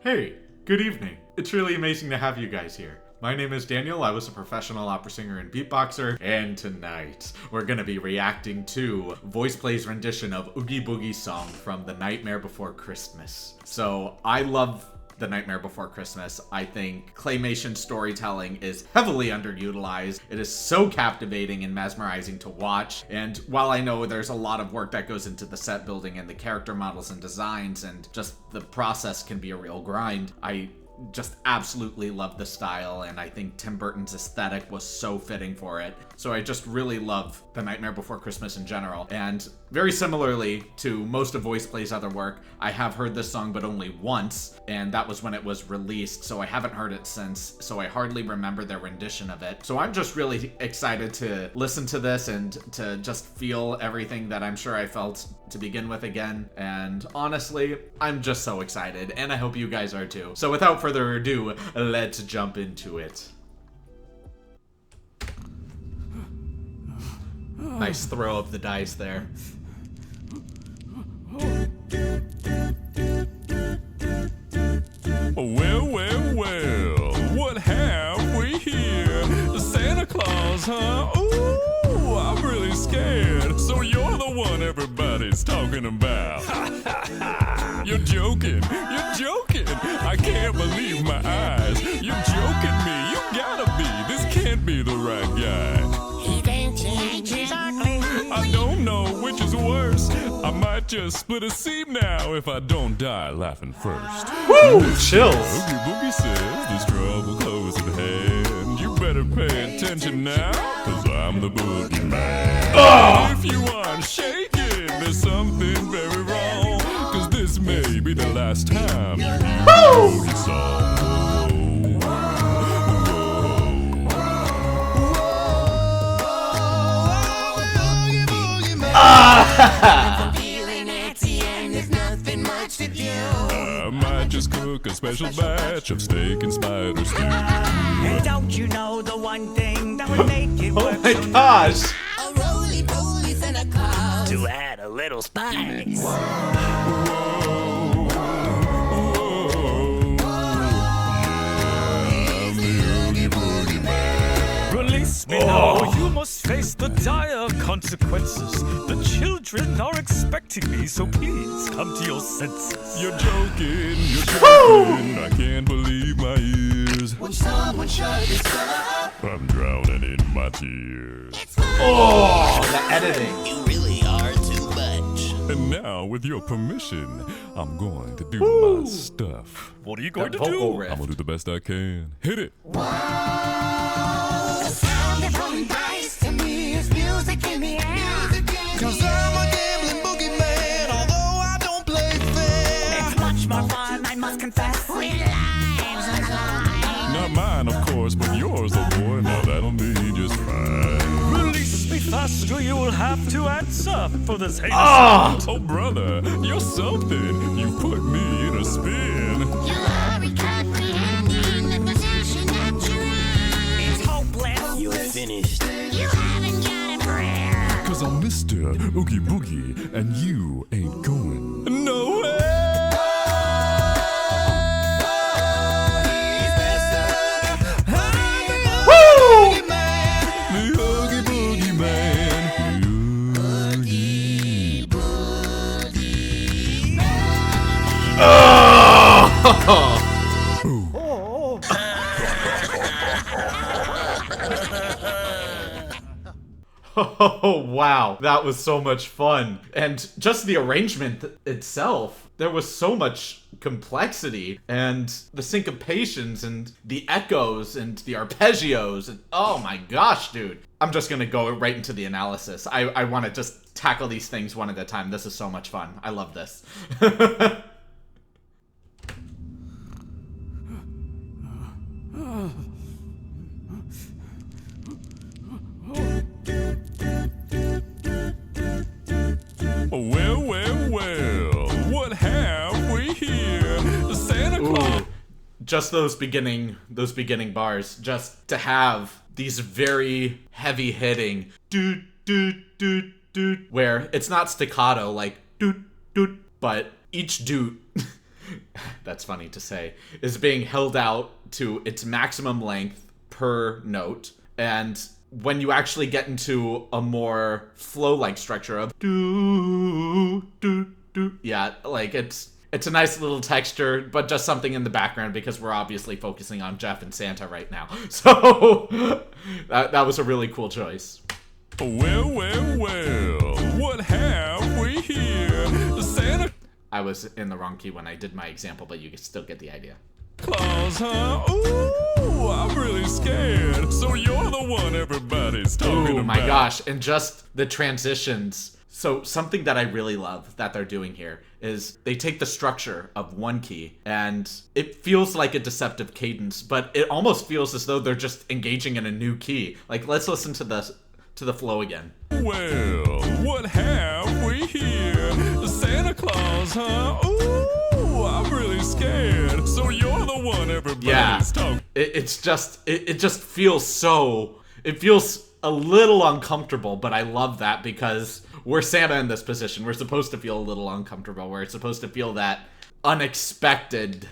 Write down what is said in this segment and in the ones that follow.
Hey, good evening. It's really amazing to have you guys here. My name is Daniel, I was a professional opera singer and beatboxer, and tonight we're gonna be reacting to VoicePlay's rendition of Oogie Boogie's song from The Nightmare Before Christmas. So, I love The Nightmare Before Christmas. I think claymation storytelling is heavily underutilized. It is so captivating and mesmerizing to watch, and while I know there's a lot of work that goes into the set building and the character models and designs, and just the process can be a real grind, I just absolutely love the style, and I think Tim Burton's aesthetic was so fitting for it. So I just really love The Nightmare Before Christmas in general. And very similarly to most of VoicePlay's other work, I have heard this song but only once, and that was when it was released, so I haven't heard it since, so I hardly remember their rendition of it. So I'm just really excited to listen to this and to just feel everything that I'm sure I felt to begin with again. And honestly, I'm just so excited, and I hope you guys are too. So without further ado, let's jump into it. Nice throw of the dice there. Well, what have we here? Santa Claus, huh? Ooh, I'm really scared. So you're the one everybody's talking about. You're joking. I can't believe my eyes. You're joking me. You gotta be. This can't be the right guy. I don't know which is worse. I might just split a seam now if I don't die laughing first. Woo! Chills! Oogie Boogie says there's trouble close at hand. You better pay attention now, cause I'm the boogeyman. Oh! If you aren't shaking, there's something very wrong, cause this may be the last time you hear the Boogie song. I might just cook a special batch of steak and spider stew. And don't you know the one thing that would make it work? Oh my gosh! A roly-poly Santa Claus to add a little spice. Release me now, you must face the dire consequences. The children are expecting me, so please come to your senses. You're joking. I can't believe my ears. When someone shut his up, I'm drowning in my tears. Oh, the editing. you really are too much. And now, with your permission, I'm going to do my stuff. What are you That vocal riff. I'm gonna do the best I can. Hit it. The sound of rolling dice to me is music in the air. Cause I'm a gambling boogeyman, although I don't play fair. It's much more fun, I must confess. With lives on the line. Not mine, of course, but yours, oh boy. Now that'll be just fine. Release me faster, you will have to answer for this heinous. Oh, brother, you're something. You put me in a spin. You aren't comprehending the possession that you're in. It's hopeless. You're finished. You haven't got a prayer. Cause I'm Mr. Oogie Boogie, and you ain't going nowhere. The Oogie Boogie Man. Oogie Boogie Man. Oh! Oh, wow. That was so much fun. And just the arrangement itself, there was so much complexity, and the syncopations and the echoes and the arpeggios. And oh my gosh, dude. I'm just gonna go right into the analysis. I want to just tackle these things one at a time. This is so much fun. I love this. Well, what have we here? Santa Claus. Ooh, just those beginning bars, just to have these very heavy hitting doot doot doot doot, where it's not staccato like doot doot, but each doot that's funny to say, is being held out to its maximum length per note. And when you actually get into a more flow-like structure of do, do, do, yeah, like it's a nice little texture, but just something in the background because we're obviously focusing on Jeff and Santa right now. So that was a really cool choice. Well, what have we here? Santa I was in the wrong key when I did my example, but you can still get the idea. Claus, huh? Ooh, I'm really scared. So you're the one everybody's talking Oh about. my gosh, and just the transitions. So something that I really love that they're doing here is they take the structure of one key and it feels like a deceptive cadence, but it almost feels as though they're just engaging in a new key. Like, let's listen to the flow again. Well, what have we here? Santa Claus, huh? Ooh, I'm really scared. So you're the one everybody's talking. It just feels so, it feels a little uncomfortable, but I love that because we're Santa in this position. We're supposed to feel a little uncomfortable. We're supposed to feel that unexpected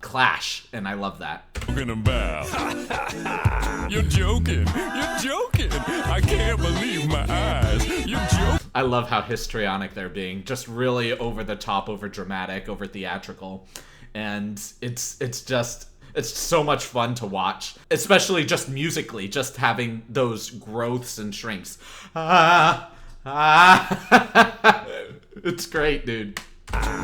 clash, and I love that. Talking about. You're joking. I can't believe my eyes. You're joking. I love how histrionic they're being, just really over the top, over dramatic, over theatrical, and it's so much fun to watch, especially just musically, just having those growths and shrinks. It's great, dude.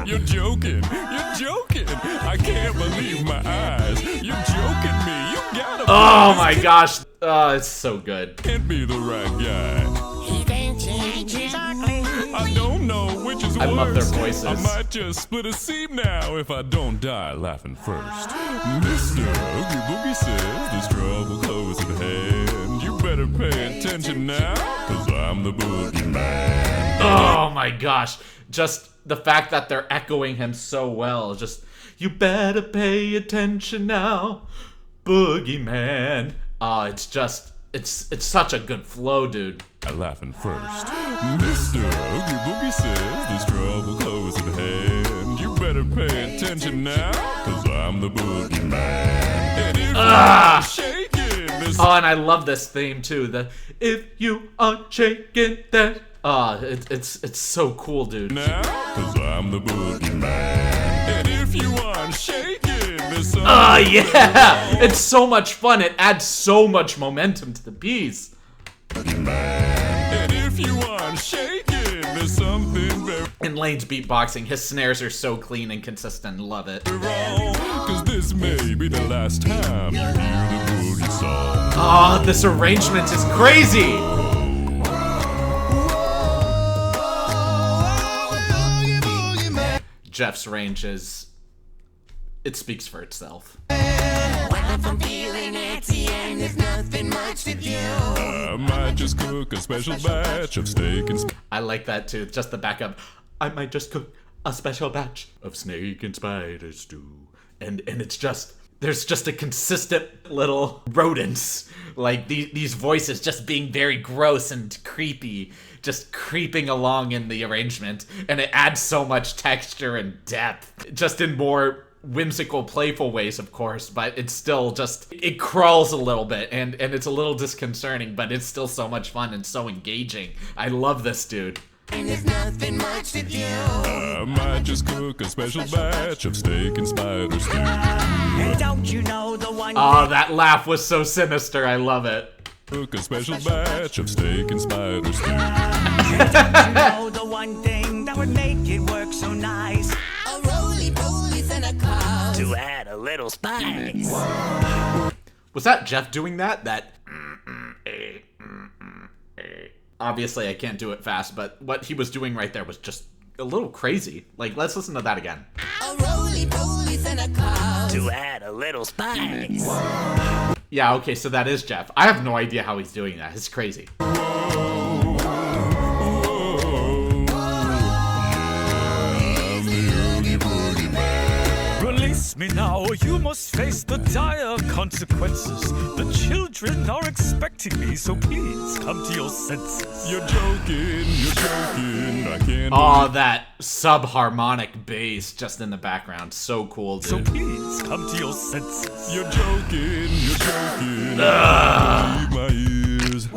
You're joking. I can't believe my eyes. You're joking me. You gotta. Oh my gosh. It's so good. Can't be the right guy. He didn't change exactly. I don't know which is worse. I love their voices. I might just split a seam now if I don't die laughing first. Mr. Oogie Boogie says there's trouble close at hand. You better pay attention now, cause I'm the boogeyman. Oh my gosh. Just the fact that they're echoing him so well. Just, you better pay attention now, boogeyman. It's such a good flow, dude. Laughing first. Mr. Oogie Boogie says there's trouble close at hand. You better pay attention now, cause I'm the boogeyman. And if you're shaking this. Oh, and I love this theme too. The if you are shaking that. It's so cool, dude. Now, cause I'm the boogeyman. And if you aren't shaking this. Yeah! It's so much fun. It adds so much momentum to the piece. And if you aren't shaking, there's something very In Lane's beatboxing, his snares are so clean and consistent. Love it. wrong. Cause this may be the last time you hear the boogie song. Oh, this arrangement is crazy! Jeff's range it speaks for itself. Well, if I'm feeling at the end, there's nothing much to do. I might just cook a special batch of steak and I like that too. Just the backup. I might just cook a special batch of snake and spider stew. And it's just, there's just a consistent little rodents. Like these voices just being very gross and creepy, just creeping along in the arrangement. And it adds so much texture and depth, just in more whimsical, playful ways, of course, but it's still just, it crawls a little bit and it's a little disconcerting, but it's still so much fun and so engaging. I love this dude. And there's nothing much to do. I might just cook a special batch of steak and spider stew. And don't you know the one Oh, that laugh was so sinister. I love it. Cook a special batch of steak and spider stew. you know the one thing that would make it work so nice? A roly-poly Santa Claus. To add a little spice. Was that Jeff doing that? Obviously, I can't do it fast, but what he was doing right there was just a little crazy. Like, let's listen to that again. A roly-poly Santa Claus. To add a little spice. Yeah, okay, so that is Jeff. I have no idea how he's doing that. It's crazy. Release Release me now, or you must face the dire consequences. The children are expecting me, so please come to your senses. You're joking, I can't Oh, that subharmonic bass just in the background. So cool, dude. So please come to your senses. You're joking, I can't believe my ears.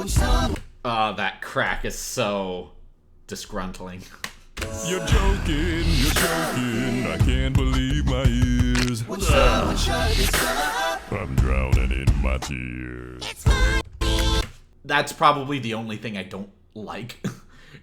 Oh, that crack is so disgruntling. You're joking, I can't believe my ears. I'm drowning in my tears. That's probably the only thing I don't like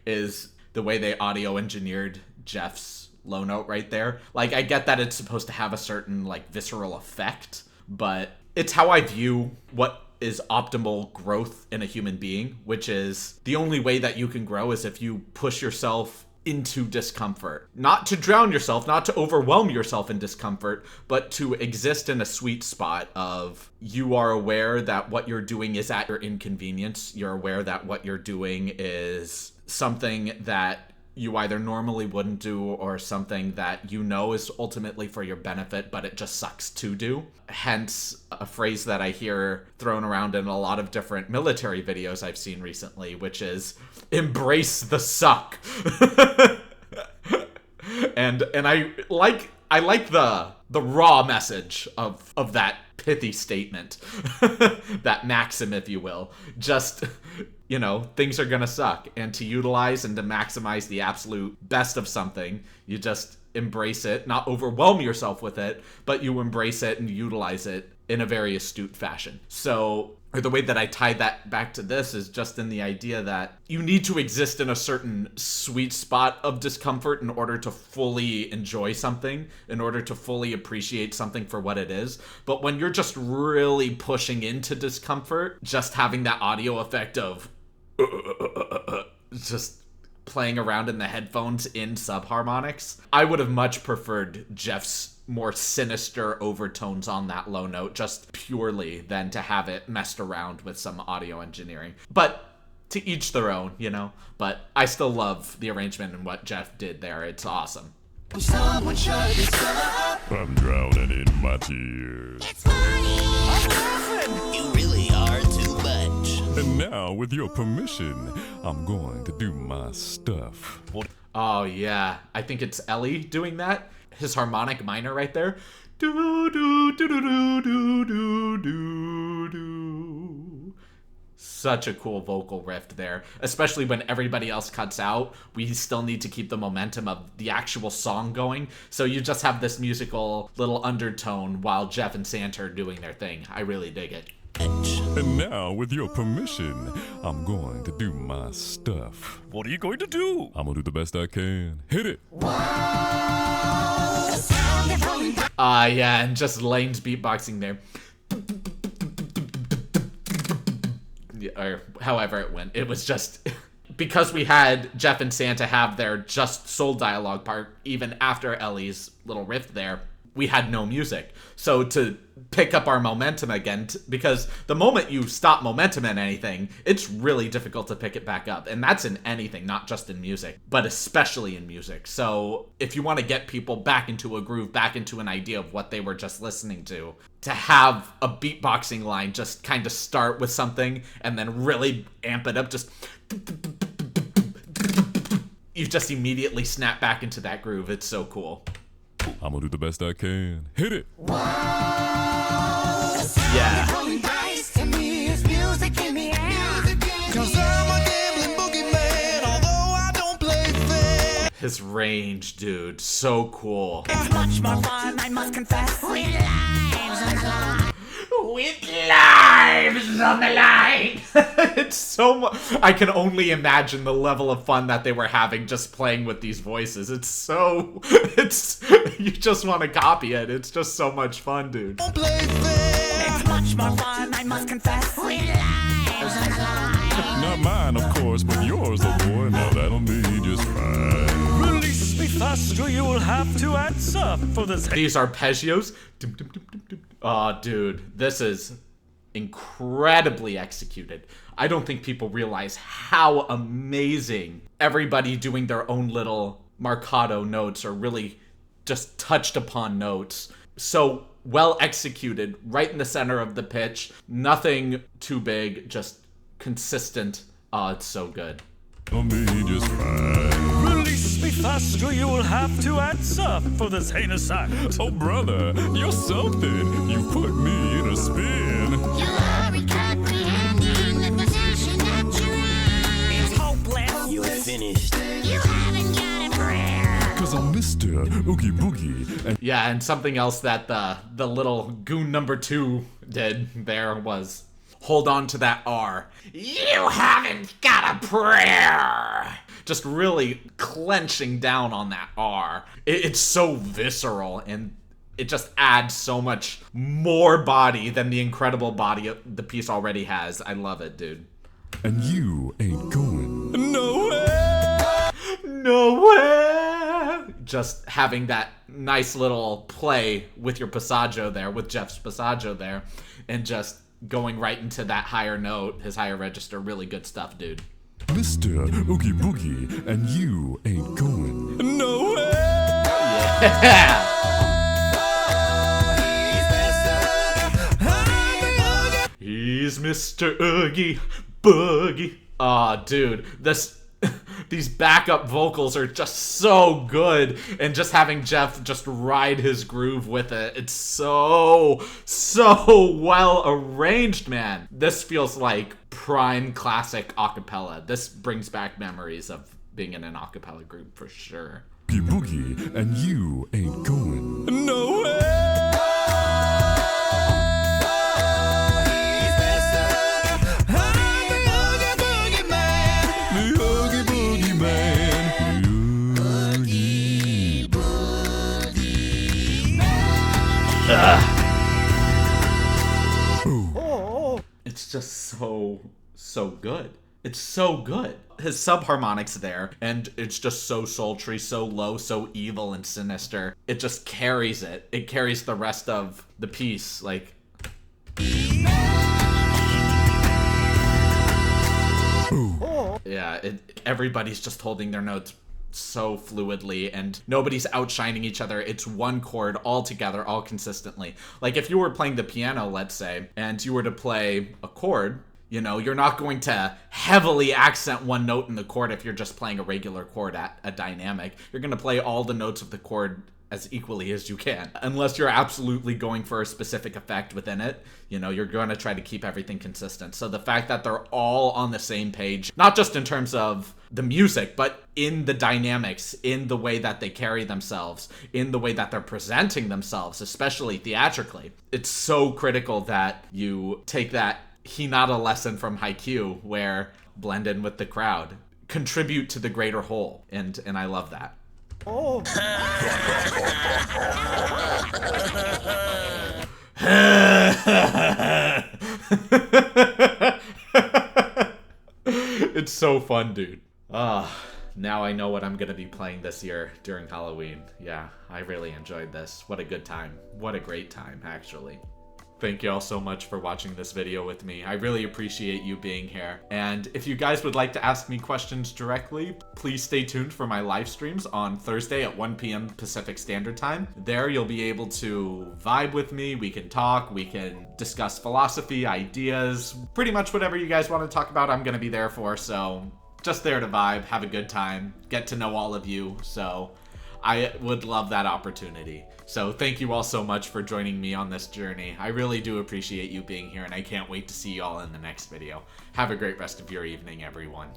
is the way they audio engineered Jeff's low note right there. Like, I get that it's supposed to have a certain, like, visceral effect, but it's how I view what is optimal growth in a human being, which is the only way that you can grow is if you push yourself into discomfort. Not to drown yourself, not to overwhelm yourself in discomfort, but to exist in a sweet spot of you are aware that what you're doing is at your inconvenience. You're aware that what you're doing is something that you either normally wouldn't do or something that you know is ultimately for your benefit, but it just sucks to do. Hence, a phrase that I hear thrown around in a lot of different military videos I've seen recently, which is, embrace the suck. and I like the raw message of that pithy statement, that maxim, if you will. Just, you know, things are gonna suck, and to utilize and to maximize the absolute best of something, you just embrace it, not overwhelm yourself with it, but you embrace it and utilize it in a very astute fashion. So, or the way that I tie that back to this is just in the idea that you need to exist in a certain sweet spot of discomfort in order to fully enjoy something, in order to fully appreciate something for what it is. But when you're just really pushing into discomfort, just having that audio effect of just playing around in the headphones in subharmonics, I would have much preferred Jeff's more sinister overtones on that low note just purely than to have it messed around with some audio engineering. But to each their own, you know? But I still love the arrangement and what Jeff did there. It's awesome. I'm drowning in my tears. You really are too much. And now, with your permission, I'm going to do my stuff. Oh, yeah. I think it's Ellie doing that. His harmonic minor right there. Do, do, do, do, do, do, do, do, do. Such a cool vocal riff there. Especially when everybody else cuts out. We still need to keep the momentum of the actual song going. So you just have this musical little undertone while Jeff and Santa are doing their thing. I really dig it. And now, with your permission, I'm going to do my stuff. What are you going to do? I'm gonna do the best I can. Hit it! Yeah, and just Lane's beatboxing there. Yeah, or however it went. It was just... because we had Jeff and Santa have their just soul dialogue part, even after Ellie's little riff there, we had no music. So to pick up our momentum again, because the moment you stop momentum in anything, it's really difficult to pick it back up. And that's in anything, not just in music, but especially in music. So if you want to get people back into a groove, back into an idea of what they were just listening to have a beatboxing line just kind of start with something and then really amp it up, just... you just immediately snap back into that groove. It's so cool. I'm gonna do the best I can. Hit it! Yeah. Cause I'm a gambling boogeyman, although I don't play fair. His range, dude. So cool. It's much more fun, I must confess. With lives on the line. It's so much. I can only imagine the level of fun that they were having just playing with these voices. It's you just want to copy it. It's just so much fun, dude. Don't play fair. It's much more fun, I must confess. Not mine, of course, but yours, oh boy. Now that'll be just fine. Release me faster, you will have to answer for this. These arpeggios. Oh, dude, this is incredibly executed. I don't think people realize how amazing everybody doing their own little marcato notes or really just touched upon notes So well executed, right in the center of the pitch. Nothing too big, just consistent. Oh, it's so good. For me just fine. Release me faster, you'll have to answer for this heinous act. Oh, brother, you're something. You put me in a spin. You are comprehending the position that you're in. It's hopeless. You're finished. You haven't got a prayer. Cause I'm Mr. Oogie Boogie. And Yeah, and something else that the little goon number 2 did there was hold on to that R. You haven't got a prayer. Just really clenching down on that R. It's so visceral, and it just adds so much more body than the incredible body the piece already has. I love it, dude. and you ain't going nowhere. Nowhere. Just having that nice little play with your passaggio there, with Jeff's passaggio there, and just going right into that higher note, his higher register. Really good stuff, dude. Mr. Oogie Boogie, and you ain't going nowhere. Yeah. He's Mr. Oogie Boogie. Aw, dude, these backup vocals are just so good, and just having Jeff just ride his groove with it, it's so well arranged, man. This feels like prime classic acapella. This brings back memories of being in an acapella group for sure. Oogie Boogie, and you ain't going nowhere. It's just so good. It's so good. His subharmonics there, and it's just so sultry, so low, so evil and sinister. It just carries it. It carries the rest of the piece, like... Yeah, everybody's just holding their notes so fluidly, and nobody's outshining each other. It's one chord all together, all consistently. Like if you were playing the piano, let's say, and you were to play a chord, you know, you're not going to heavily accent one note in the chord if you're just playing a regular chord at a dynamic. You're going to play all the notes of the chord as equally as you can, unless you're absolutely going for a specific effect within it. You know, you're going to try to keep everything consistent. So the fact that they're all on the same page, not just in terms of the music, but in the dynamics, in the way that they carry themselves, in the way that they're presenting themselves, especially theatrically, it's so critical that you take that Hinata lesson from Haikyuu, where blend in with the crowd, contribute to the greater whole, and I love that. It's so fun, dude. Now I know what I'm gonna be playing this year during Halloween. Yeah, I really enjoyed this. What a good time. What a great time, actually. Thank you all so much for watching this video with me. I really appreciate you being here. And if you guys would like to ask me questions directly, please stay tuned for my live streams on Thursday at 1 p.m. Pacific Standard Time. There you'll be able to vibe with me. We can talk, we can discuss philosophy, ideas, pretty much whatever you guys want to talk about, I'm gonna be there for. So just there to vibe, have a good time, get to know all of you. So I would love that opportunity. So thank you all so much for joining me on this journey. I really do appreciate you being here, and I can't wait to see you all in the next video. Have a great rest of your evening, everyone.